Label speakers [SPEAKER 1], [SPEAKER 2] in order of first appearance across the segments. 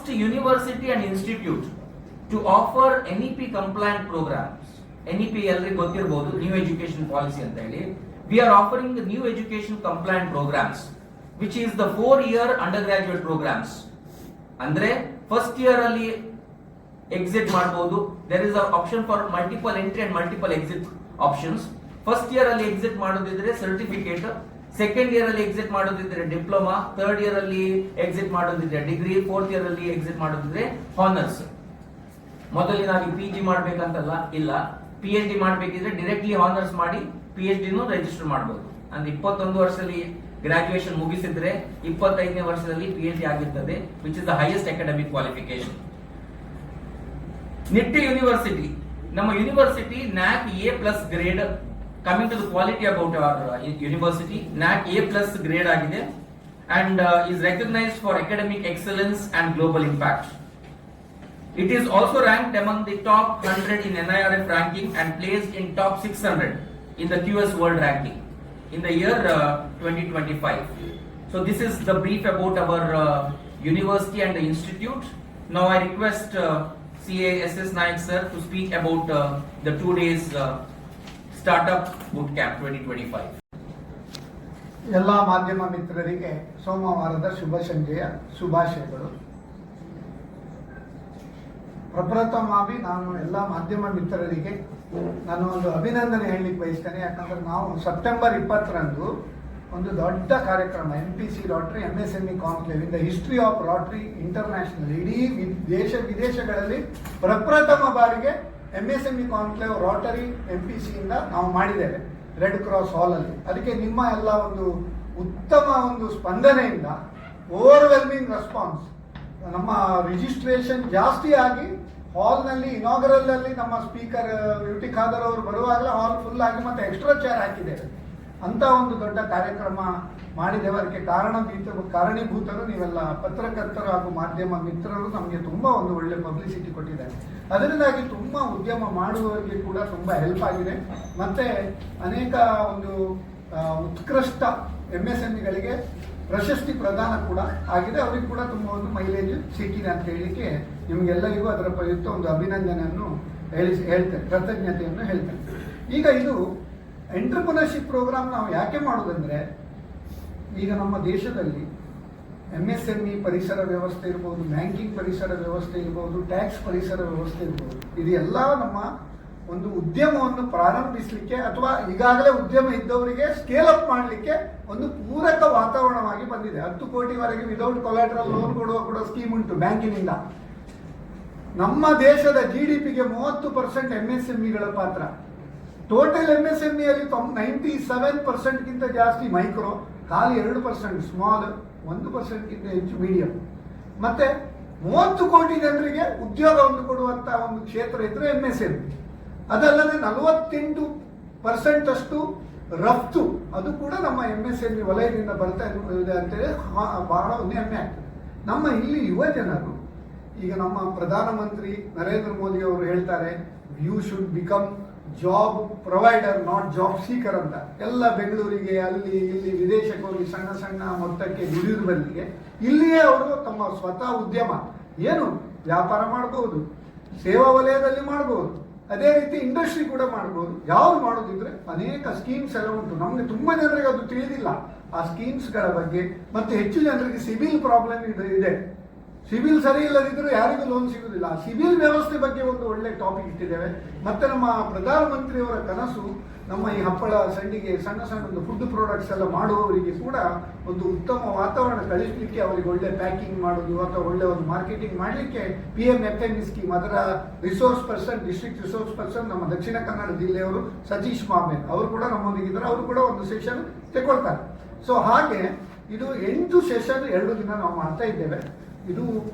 [SPEAKER 1] first university and institute to offer NEP compliant programs. NEP ಎಲ್ಲರಿಗೂ ಗೊತ್ತಿರಬಹುದು, new education policy ಅಂತ ಹೇಳಿ. We are offering the new education compliant programs, which is the 4-year undergraduate programs. ಅಂದ್ರೆ first year ಅಲ್ಲಿ exit ಮಾಡಬಹುದು. There is an option for multiple entry and multiple exit options. First year ಅಲ್ಲಿ exit ಮಾಡೋದಿದ್ರೆ certificate, second year ಅಲ್ಲಿ exit ಮಾಡೋದಿದ್ರೆ diploma, third year ಅಲ್ಲಿ exit ಮಾಡೋದಿದ್ರೆ degree, fourth year ಅಲ್ಲಿ exit ಮಾಡೋದಿದ್ರೆ honours. ಮೊದಲಿನಾಗಿ PG ಮಾಡ್ಬೇಕಂತಲ್ಲ, ಇಲ್ಲ, PhD ಮಾಡ್ಬೇಕಿದ್ರೆ directly honours ಮಾಡಿ PhD register ಮಾಡಬಹುದು. ಅಂದ್ರೆ 21 ವರ್ಷದಲ್ಲಿ graduation ಮುಗಿಸಿದ್ರೆ 25ನೇ ವರ್ಷದಲ್ಲಿ PhD ಆಗಿರ್ತದೆ, which is the highest academic qualification. Nitte university, ನಮ್ಮ university NAC A+ grade. Coming to the quality about our university, NAC A+ grade ಆಗಿದೆ and is recognized for academic excellence and global impact. It is also ranked among the top 100 in NIRF ranking and placed in top 600 in the QS World ranking in the year 2025. So this is the brief about our university and the institute. Now I request CA SS Naik sir to speak about the 2 days startup boot camp 2025.
[SPEAKER 2] ಎಲ್ಲ ಮಾಧ್ಯಮ ಮಿತ್ರರಿಗೆ ಸೋಮವಾರದ ಶುಭ ಸಂಜೆಯ ಶುಭಾಶಯಗಳು. ಪ್ರಪ್ರಥಮವಾಗಿ ನಾನು ಎಲ್ಲ ಮಾಧ್ಯಮ ಮಿತ್ರರಿಗೆ ನಾನು ಒಂದು ಅಭಿನಂದನೆ ಹೇಳಲಿಕ್ಕೆ ಬಯಸ್ತೇನೆ. ಯಾಕಂದ್ರೆ ನಾವು ಸೆಪ್ಟೆಂಬರ್ 20ರಂದು ಒಂದು ದೊಡ್ಡ ಕಾರ್ಯಕ್ರಮ MPC lottery MSME conclave in the history of lottery international, ಇಡೀ ದೇಶ ವಿದೇಶಗಳಲ್ಲಿ ಪ್ರಪ್ರಥಮ ಬಾರಿಗೆ MSME ಕಾನ್ಕ್ಲೇವ್ ರೋಟರಿ MPC ಇಂದ ನಾವು ಮಾಡಿದ್ದೇವೆ ರೆಡ್ ಕ್ರಾಸ್ ಹಾಲಲ್ಲಿ. ಅದಕ್ಕೆ ನಿಮ್ಮ ಎಲ್ಲ ಒಂದು ಉತ್ತಮ ಒಂದು ಸ್ಪಂದನೆಯಿಂದ, ಓವರ್ವೆಲ್ಮಿಂಗ್ ರೆಸ್ಪಾನ್ಸ್, ನಮ್ಮ ರಿಜಿಸ್ಟ್ರೇಷನ್ ಜಾಸ್ತಿ ಆಗಿ ಹಾಲ್ನಲ್ಲಿ ಇನಾಗರಲ್ ಅಲ್ಲಿ ನಮ್ಮ ಸ್ಪೀಕರ್ ಯುಟಿ ಖಾದರ್ ಅವರು ಬರುವಾಗಲೇ ಹಾಲ್ ಫುಲ್ ಆಗಿ ಮತ್ತೆ ಎಕ್ಸ್ಟ್ರಾ ಚೇರ್ ಹಾಕಿದ್ದೇವೆ. ಅಂತ ಒಂದು ದೊಡ್ಡ ಕಾರ್ಯಕ್ರಮ ಮಾಡಿದ್ದೇವೆ. ಅದಕ್ಕೆ ಕಾರಣೀಭೂತರು ನೀವೆಲ್ಲ ಪತ್ರಕರ್ತರು ಹಾಗೂ ಮಾಧ್ಯಮ ಮಿತ್ರರು ನಮಗೆ ತುಂಬಾ ಒಂದು ಒಳ್ಳೆ ಪಬ್ಲಿಸಿಟಿ ಕೊಟ್ಟಿದ್ದಾರೆ. ಅದರಿಂದಾಗಿ ತುಂಬಾ ಉದ್ಯಮ ಮಾಡುವವರಿಗೆ ಕೂಡ ತುಂಬಾ ಹೆಲ್ಪ್ ಆಗಿದೆ. ಮತ್ತೆ ಅನೇಕ ಒಂದು ಉತ್ಕೃಷ್ಟ MSMEಗಳಿಗೆ ಪ್ರಶಸ್ತಿ ಪ್ರದಾನ ಕೂಡ ಆಗಿದೆ. ಅವರಿಗೆ ಕೂಡ ತುಂಬ ಒಂದು ಮೈಲೇಜ್ ಸಿಕ್ಕಿದೆ ಅಂತ ಹೇಳಲಿಕ್ಕೆ ನಿಮಗೆಲ್ಲರಿಗೂ ಅದರ ಪ್ರಯುಕ್ತ ಒಂದು ಅಭಿನಂದನೆಯನ್ನು ಹೇಳ್ತೇನೆ, ಕೃತಜ್ಞತೆಯನ್ನು ಹೇಳ್ತೇನೆ. ಈಗ ಇದು ಎಂಟರ್ಪ್ರಿನರ್ಶಿಪ್ ಪ್ರೋಗ್ರಾಮ್ ನಾವು ಯಾಕೆ ಮಾಡೋದಂದ್ರೆ, ಈಗ ನಮ್ಮ ದೇಶದಲ್ಲಿ MSME ಪರಿಸರ ವ್ಯವಸ್ಥೆ ಇರ್ಬೋದು, ಬ್ಯಾಂಕಿಂಗ್ ಪರಿಸರ ವ್ಯವಸ್ಥೆ ಇರ್ಬೋದು, ಟ್ಯಾಕ್ಸ್ ಪರಿಸರ ವ್ಯವಸ್ಥೆ ಇರ್ಬೋದು, ಇದೆಲ್ಲ ನಮ್ಮ ಒಂದು ಉದ್ಯಮವನ್ನು ಪ್ರಾರಂಭಿಸಲಿಕ್ಕೆ ಅಥವಾ ಈಗಾಗಲೇ ಉದ್ಯಮ ಇದ್ದವರಿಗೆ ಸ್ಕೇಲ್ ಅಪ್ ಮಾಡಲಿಕ್ಕೆ ಒಂದು ಪೂರಕ ವಾತಾವರಣವಾಗಿ ಬಂದಿದೆ. 10 ಕೋಟಿವರೆಗೆ ವಿದೌಟ್ ಕೊಲಾಟ್ರಲ್ ಲೋನ್ ಕೊಡುವ ಸ್ಕೀಮ್ ಉಂಟು ಬ್ಯಾಂಕಿನಿಂದ. ನಮ್ಮ ದೇಶದ GDPಗೆ 30% MSMEಗಳ ಪಾತ್ರ. ಟೋಟಲ್ MSME ಅಲ್ಲಿ 97%ಗಿಂತ ಜಾಸ್ತಿ ಮೈಕ್ರೋ, ಖಾಲಿ 2% ಸ್ಮಾಲ್, 1%ಗಿಂತ ಹೆಚ್ಚು ಮೀಡಿಯಂ. ಮತ್ತೆ 30 ಕೋಟಿ ಜನರಿಗೆ ಉದ್ಯೋಗವನ್ನು ಕೊಡುವಂತ ಒಂದು ಕ್ಷೇತ್ರ ಇದ್ರೆ MSME. ಅದಲ್ಲದೆ 48% ಅಷ್ಟು ರಫ್ತು, ಅದು ಕೂಡ ನಮ್ಮ MSME ವಲಯದಿಂದ ಬರ್ತಾ ಇದೆ ಅಂತೇಳಿ ಬಹಳ ಒಂದು ಹೆಮ್ಮೆ ಆಗ್ತದೆ. ನಮ್ಮ ಇಲ್ಲಿ ಯುವ ಜನರು, ಈಗ ನಮ್ಮ ಪ್ರಧಾನಮಂತ್ರಿ ನರೇಂದ್ರ ಮೋದಿ ಅವರು ಹೇಳ್ತಾರೆ, you should become job provider not job seeker ಅಂತ. ಎಲ್ಲ ಬೆಂಗಳೂರಿಗೆ ಅಲ್ಲಿ ಇಲ್ಲಿ ವಿದೇಶಕ್ಕೆ ಹೋಗಿ ಸಣ್ಣ ಸಣ್ಣ ಮೊತ್ತಕ್ಕೆ ದುಡಿಯುವ ಬದಲಿಗೆ ಇಲ್ಲಿಯೇ ಅವರು ತಮ್ಮ ಸ್ವತಃ ಉದ್ಯಮ ಏನು ವ್ಯಾಪಾರ ಮಾಡಬಹುದು, ಸೇವಾ ವಲಯದಲ್ಲಿ ಮಾಡಬಹುದು, ಅದೇ ರೀತಿ ಇಂಡಸ್ಟ್ರಿ ಕೂಡ ಮಾಡಬಹುದು. ಯಾವ್ದು ಮಾಡೋದಿದ್ರೆ ಅನೇಕ ಸ್ಕೀಮ್ಸ್ ಎಲ್ಲ ಉಂಟು. ನಮ್ಗೆ ತುಂಬಾ ಜನರಿಗೆ ಅದು ತಿಳಿದಿಲ್ಲ ಆ ಸ್ಕೀಮ್ಸ್ಗಳ ಬಗ್ಗೆ. ಮತ್ತೆ ಹೆಚ್ಚು ಜನರಿಗೆ ಸಿಬಿಲ್ ಪ್ರಾಬ್ಲಮ್ ಇದೆ. ಸಿಬಿಲ್ ಸರಿ ಇಲ್ಲದಿದ್ರೂ ಯಾರಿಗೂ ಲೋನ್ ಸಿಗುವುದಿಲ್ಲ. ಸಿಬಿಲ್ ವ್ಯವಸ್ಥೆ ಬಗ್ಗೆ ಒಂದು ಒಳ್ಳೆ ಟಾಪಿಕ್ ಇಟ್ಟಿದ್ದೇವೆ. ಮತ್ತೆ ನಮ್ಮ ಪ್ರಧಾನಮಂತ್ರಿಯವರ ಕನಸು ನಮ್ಮ ಈ ಹಪ್ಪಳ ಸಂಡಿಗೆ ಸಣ್ಣ ಸಣ್ಣ ಒಂದು ಫುಡ್ ಪ್ರಾಡಕ್ಟ್ಸ್ ಎಲ್ಲ ಮಾಡುವವರಿಗೆ ಕೂಡ ಒಂದು ಉತ್ತಮ ವಾತಾವರಣ ಕಳಿಸಲಿಕ್ಕೆ, ಅವರಿಗೆ ಒಳ್ಳೆ ಪ್ಯಾಕಿಂಗ್ ಮಾಡೋದು ಅಥವಾ ಒಳ್ಳೆ ಒಂದು ಮಾರ್ಕೆಟಿಂಗ್ ಮಾಡಲಿಕ್ಕೆ PMFME ಸ್ಕೀಮ್, ಅದರ resource person, district resource person ನಮ್ಮ ದಕ್ಷಿಣ ಕನ್ನಡ ಜಿಲ್ಲೆಯವರು ಸತೀಶ್ ಮಾಮೇನ್ ಅವರು ಕೂಡ ನಮ್ಮೊಂದಿಗಿದ್ದಾರೆ. ಅವರು ಕೂಡ ಒಂದು ಸೆಷನ್ ತಗೊಳ್ತಾರೆ. ಸೊ ಹಾಗೆ ಇದು 8 ಸೆಷನ್ 2 ದಿನ ನಾವು ಮಾಡ್ತಾ ಇದ್ದೇವೆ. ಇದು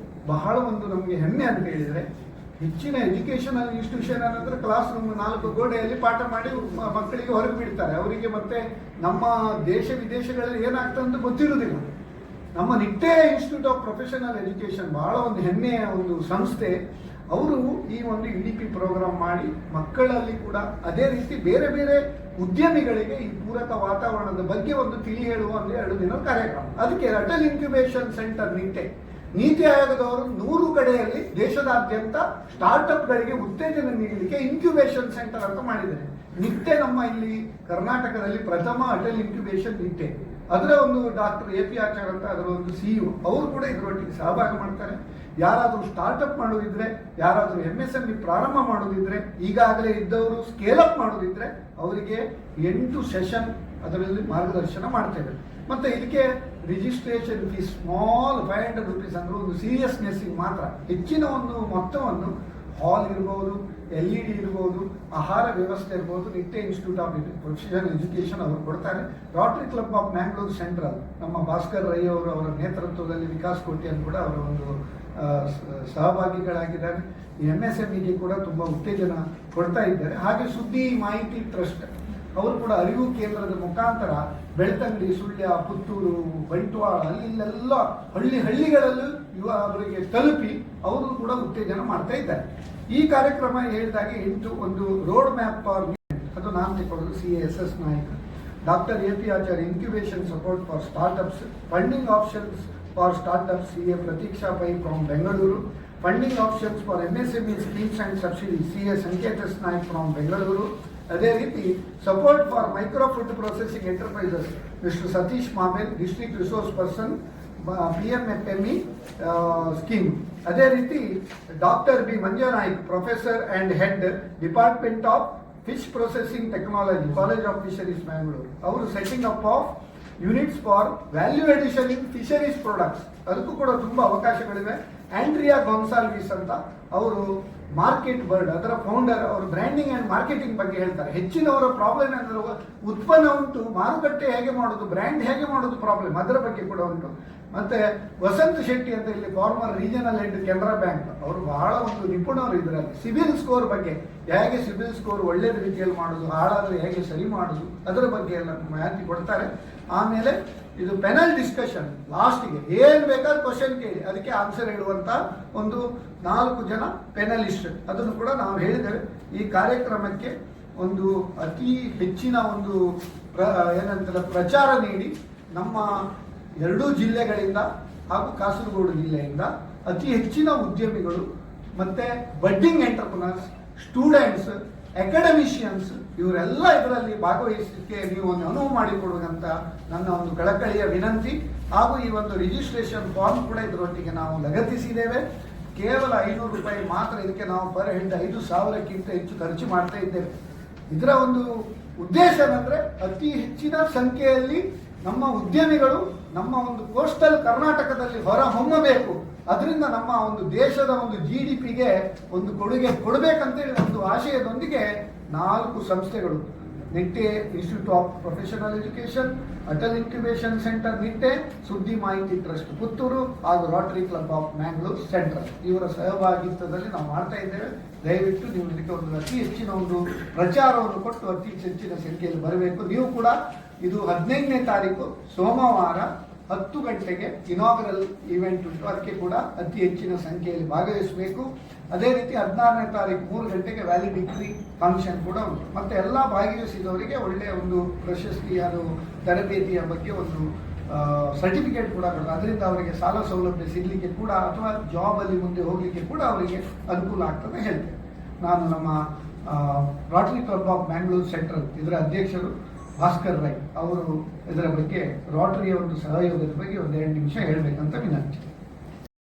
[SPEAKER 2] ಬಹಳ ಒಂದು ನಮಗೆ ಹೆಮ್ಮೆ ಅಂತ ಹೇಳಿದರೆ, ಹೆಚ್ಚಿನ ಎಜುಕೇಶನಲ್ ಇನ್ಸ್ಟಿಟ್ಯೂಷನ್ ಅನ್ನೋದ್ರೆ ಕ್ಲಾಸ್ ರೂಮ್ 4 ಗೋಡೆಯಲ್ಲಿ ಪಾಠ ಮಾಡಿ ಮಕ್ಕಳಿಗೆ ಹೊರಗೆ ಬಿಡ್ತಾರೆ. ಅವರಿಗೆ ಮತ್ತೆ ನಮ್ಮ ದೇಶ ವಿದೇಶಗಳಲ್ಲಿ ಏನಾಗ್ತದೆ ಅಂತ ಗೊತ್ತಿರುವುದಿಲ್ಲ. ನಮ್ಮ Nitte institute of professional education ಬಹಳ ಒಂದು ಹೆಮ್ಮೆಯ ಒಂದು ಸಂಸ್ಥೆ. ಅವರು ಈ ಒಂದು EDP ಪ್ರೋಗ್ರಾಮ್ ಮಾಡಿ ಮಕ್ಕಳಲ್ಲಿ ಕೂಡ ಅದೇ ರೀತಿ ಬೇರೆ ಬೇರೆ ಉದ್ಯಮಿಗಳಿಗೆ ಈ ಪೂರಕ ವಾತಾವರಣದ ಬಗ್ಗೆ ಒಂದು ತಿಳಿ ಹೇಳುವ ಒಂದು 2 ದಿನದ ಕಾರ್ಯಕ್ರಮ. ಅದಕ್ಕೆ ಅಟಲ್ ಇನ್ಕ್ಯುಬೇಷನ್ ಸೆಂಟರ್ ನಿಟ್ಟೆ, ನೀತಿ ಆಯೋಗದವರು 100 ಕಡೆಯಲ್ಲಿ ದೇಶದಾದ್ಯಂತ ಸ್ಟಾರ್ಟ್ಅಪ್ ಗಳಿಗೆ ಉತ್ತೇಜನ ನೀಡಲಿಕ್ಕೆ ಇನ್ಕ್ಯುಬೇಷನ್ ಸೆಂಟರ್ ಅಂತ ಮಾಡಿದ್ದಾರೆ. ನಿಟ್ಟೆ ನಮ್ಮ ಇಲ್ಲಿ ಕರ್ನಾಟಕದಲ್ಲಿ ಪ್ರಥಮ ಅಟಲ್ ಇನ್ಕ್ಯುಬೇಷನ್ ನಿಟ್ಟೆ. ಅದರ ಒಂದು ಡಾಕ್ಟರ್ AP ಆಚಾರ್ ಅಂತ ಅದರ ಒಂದು CEO, ಅವರು ಕೂಡ ಇದರೊಟ್ಟಿಗೆ ಸಹಭಾಗಿ ಮಾಡ್ತಾರೆ. ಯಾರಾದರೂ ಸ್ಟಾರ್ಟ್ಅಪ್ ಮಾಡೋದಿದ್ರೆ, ಯಾರಾದರೂ MSME ಪ್ರಾರಂಭ ಮಾಡೋದಿದ್ರೆ, ಈಗಾಗಲೇ ಇದ್ದವರು ಸ್ಕೇಲ್ ಅಪ್ ಮಾಡೋದಿದ್ರೆ ಅವರಿಗೆ 8 ಸೆಷನ್ ಅದರಲ್ಲಿ ಮಾರ್ಗದರ್ಶನ ಮಾಡ್ತೇವೆ. ಮತ್ತೆ ಇದಕ್ಕೆ ರಿಜಿಸ್ಟ್ರೇಷನ್ ಫೀಸ್ ಸ್ಮಾಲ್ 500 ರುಪೀಸ್ ಅಂದ್ರೆ ಒಂದು ಸೀರಿಯಸ್ನೆಸ್ ಮಾತ್ರ. ಹೆಚ್ಚಿನ ಒಂದು ಮೊತ್ತವನ್ನು ಹಾಲ್ ಇರ್ಬೋದು, LED ಇರ್ಬೋದು, ಆಹಾರ ವ್ಯವಸ್ಥೆ ಇರ್ಬೋದು, Nitte institute of professional education ಅವರು ಕೊಡ್ತಾರೆ. Rotary club of Mangalore central ನಮ್ಮ ಭಾಸ್ಕರ್ ರೈ ಅವರು ಅವರ ನೇತೃತ್ವದಲ್ಲಿ ವಿಕಾಸ್ ಕೋಟಿಯನ್ನು ಕೂಡ ಅವರ ಒಂದು ಸಹಭಾಗಿಗಳಾಗಿದ್ದಾರೆ. MSMEಗೆ ಕೂಡ ತುಂಬಾ ಉತ್ತೇಜನ ಕೊಡ್ತಾ ಇದ್ದಾರೆ. ಹಾಗೆ ಸುದ್ದಿ ಮಾಹಿತಿ ಟ್ರಸ್ಟ್ ಅವರು ಕೂಡ ಅರಿವು ಕೇಂದ್ರದ ಮುಖಾಂತರ ಬೆಳ್ತಂಗಡಿ, ಸುಳ್ಯ, ಪುತ್ತೂರು, ಬಂಟ್ವಾಳ ಅಲ್ಲೆಲ್ಲ ಹಳ್ಳಿಗಳಲ್ಲೂ ಅವರಿಗೆ ತಲುಪಿ ಅವರು ಕೂಡ ಉತ್ತೇಜನ ಮಾಡ್ತಾ ಇದ್ದಾರೆ. ಈ ಕಾರ್ಯಕ್ರಮ ಹೇಳಿದಾಗೆ 8 ಒಂದು ರೋಡ್ ಮ್ಯಾಪ್ ಫಾರ್ ಅದು ನಾನು ತಗೊಳ್ಳೋದು CASS Nayak, doctor AP Achar incubation support for startups, funding options for startups CA Pratiksha Pai from Bengaluru, funding options for MSME schemes and subsidy CA ಸಂಕೇತಸ್ ನಾಯಕ್ ಫ್ರಮ್ ಬೆಂಗಳೂರು. ಅದೇ ರೀತಿ support for micro food processing enterprises mister Satish Mamel, district resource person PMFME scheme. ಅದೇ ರೀತಿ doctor B Manjanaik, professor and head department of fish processing technology, college of fisheries Bangalore, ಅವರು setting up of units for value addition in fisheries products, ಅದಕ್ಕೂ ಕೂಡ ತುಂಬಾ ಅವಕಾಶಗಳಿವೆ. Andrea Gonsalves ಅಂತ ಅವರು market bird ಅದರ ಫೌಂಡರ್, ಅವರು ಬ್ರ್ಯಾಂಡಿಂಗ್ ಅಂಡ್ ಮಾರ್ಕೆಟಿಂಗ್ ಬಗ್ಗೆ ಹೇಳ್ತಾರೆ. ಹೆಚ್ಚಿನವರ ಪ್ರಾಬ್ಲಮ್ ಅಂದ್ರೆ ಉತ್ಪನ್ನ ಉಂಟು, ಮಾರುಕಟ್ಟೆ ಹೇಗೆ ಮಾಡೋದು, ಬ್ರ್ಯಾಂಡ್ ಹೇಗೆ ಮಾಡೋದು ಪ್ರಾಬ್ಲಮ್, ಅದರ ಬಗ್ಗೆ ಕೂಡ ಉಂಟು. ಮತ್ತೆ ವಸಂತ್ ಶೆಟ್ಟಿ ಅಂತ ಇಲ್ಲಿ farmer regional head Canara bank, ಅವರು ಬಹಳ ಒಂದು ನಿಪುಣರು ಇದರಲ್ಲಿ. ಸಿಬಿಲ್ ಸ್ಕೋರ್ ಬಗ್ಗೆ, ಹೇಗೆ ಸಿಬಿಲ್ ಸ್ಕೋರ್ ಒಳ್ಳೆಯ ರೀತಿಯಲ್ಲಿ ಮಾಡೋದು, ಹಾಳಾದ್ರೆ ಹೇಗೆ ಸರಿ ಮಾಡೋದು, ಅದರ ಬಗ್ಗೆ ಎಲ್ಲ ಮಾಹಿತಿ ಕೊಡ್ತಾರೆ. ಆಮೇಲೆ ಇದು ಪೆನಲ್ ಡಿಸ್ಕಷನ್, ಲಾಸ್ಟ್ಗೆ ಏನ್ ಬೇಕಾದ್ರೆ ಕ್ವಶನ್ ಕೇಳಿ ಅದಕ್ಕೆ ಆನ್ಸರ್ ಹೇಳುವಂತ ಒಂದು 4 ಜನ ಪೆನಲಿಸ್ಟ್, ಅದನ್ನು ಕೂಡ ನಾವು ಹೇಳಿದ್ದೇವೆ. ಈ ಕಾರ್ಯಕ್ರಮಕ್ಕೆ ಒಂದು ಅತಿ ಹೆಚ್ಚಿನ ಒಂದು ಏನಂತಾರೆ ಪ್ರಚಾರ ನೀಡಿ ನಮ್ಮ 2 ಜಿಲ್ಲೆಗಳಿಂದ ಹಾಗೂ ಕಾಸರಗೋಡು ಜಿಲ್ಲೆಯಿಂದ ಅತಿ ಹೆಚ್ಚಿನ ಉದ್ಯಮಿಗಳು ಮತ್ತೆ ಬಡ್ಡಿಂಗ್ ಎಂಟರ್ಪ್ರನರ್ಸ್, ಸ್ಟೂಡೆಂಟ್ಸ್, ಅಕಾಡೆಮಿಷಿಯನ್ಸ್ ಇವರೆಲ್ಲ ಇದರಲ್ಲಿ ಭಾಗವಹಿಸಲಿಕ್ಕೆ ನೀವು ಒಂದು ಅನುವು ಮಾಡಿಕೊಡುವಂತ ನನ್ನ ಒಂದು ಕಳಕಳಿಯ ವಿನಂತಿ. ಹಾಗೂ ಈ ಒಂದು ರಿಜಿಸ್ಟ್ರೇಷನ್ ಫಾರ್ಮ್ ಕೂಡ ಇದರೊಟ್ಟಿಗೆ ನಾವು ಲಗತ್ತಿಸಿದ್ದೇವೆ. ಕೇವಲ 500 ರೂಪಾಯಿ ಮಾತ್ರ ಇದಕ್ಕೆ ನಾವು ಪರ್ ಹೆಡ್ 5,000ಕ್ಕಿಂತ ಹೆಚ್ಚು ಖರ್ಚು ಮಾಡ್ತಾ ಇದ್ದೇವೆ. ಇದರ ಒಂದು ಉದ್ದೇಶ ಏನಂದ್ರೆ ಅತಿ ಹೆಚ್ಚಿನ ಸಂಖ್ಯೆಯಲ್ಲಿ ನಮ್ಮ ಉದ್ಯಮಿಗಳು ನಮ್ಮ ಒಂದು ಕೋಸ್ಟಲ್ ಕರ್ನಾಟಕದಲ್ಲಿ ಹೊರ ಹೊಮ್ಮಬೇಕು, ಅದರಿಂದ ನಮ್ಮ ಒಂದು ದೇಶದ ಒಂದು GDPಗೆ ಒಂದು ಕೊಡುಗೆ ಕೊಡಬೇಕಂತೇಳಿ ಒಂದು ಆಶಯದೊಂದಿಗೆ 4 ಸಂಸ್ಥೆಗಳು, Nitte institute of professional education, Atal incubation centre Nitte, ಸುದ್ದಿ ಮಾಹಿತಿ ಟ್ರಸ್ಟ್ ಪುತ್ತೂರು ಹಾಗೂ Rotary club of Mangalore central, ಇವರ ಸಹಭಾಗಿತ್ವದಲ್ಲಿ ನಾವು ಮಾಡ್ತಾ ಇದ್ದೇವೆ. ದಯವಿಟ್ಟು ನೀವು ಇದಕ್ಕೆ ಒಂದು ಅತಿ ಹೆಚ್ಚಿನ ಒಂದು ಪ್ರಚಾರವನ್ನು ಕೊಟ್ಟು ಅತಿ ಹೆಚ್ಚಿನ ಸಂಖ್ಯೆಯಲ್ಲಿ ಬರಬೇಕು. ನೀವು ಕೂಡ ಇದು 15ನೇ ತಾರೀಕು ಸೋಮವಾರ 10 ಗಂಟೆಗೆ ಇನಾಗರಲ್ ಇವೆಂಟ್ ಉಂಟು, ಅದಕ್ಕೆ ಕೂಡ ಅತಿ ಹೆಚ್ಚಿನ ಸಂಖ್ಯೆಯಲ್ಲಿ ಭಾಗವಹಿಸಬೇಕು. ಅದೇ ರೀತಿ 16ನೇ ತಾರೀಕು 3 ಗಂಟೆಗೆ ವ್ಯಾಲಿಡಿಕ್ಟರಿ ಫಂಕ್ಷನ್ ಕೂಡ ಉಂಟು. ಮತ್ತೆ ಎಲ್ಲ ಭಾಗವಹಿಸಿದವರಿಗೆ ಒಳ್ಳೆಯ ಒಂದು ಪ್ರಶಸ್ತಿ, ಅದು ತರಬೇತಿಯ ಬಗ್ಗೆ ಒಂದು ಸರ್ಟಿಫಿಕೇಟ್ ಕೂಡ ಕೊಡ್ತಾರೆ. ಅದರಿಂದ ಅವರಿಗೆ ಸಾಲ ಸೌಲಭ್ಯ ಸಿಗಲಿಕ್ಕೆ ಕೂಡ ಅಥವಾ ಜಾಬ್ ಅಲ್ಲಿ ಮುಂದೆ ಹೋಗಲಿಕ್ಕೆ ಕೂಡ ಅವರಿಗೆ ಅನುಕೂಲ ಆಗ್ತದೆ ಹೇಳ್ತೇವೆ. ನಾನು ನಮ್ಮ Rotary club of Mangalore central ಇದರ ಅಧ್ಯಕ್ಷರು ಭಾಸ್ಕರ್ ರೈ ಅವರು ಇದರ ಬಗ್ಗೆ ರೋಟರಿಯ ಒಂದು ಸಹಯೋಗದ ಬಗ್ಗೆ ಒಂದು 2 ನಿಮಿಷ ಹೇಳಬೇಕಂತ ವಿನಂತಿ.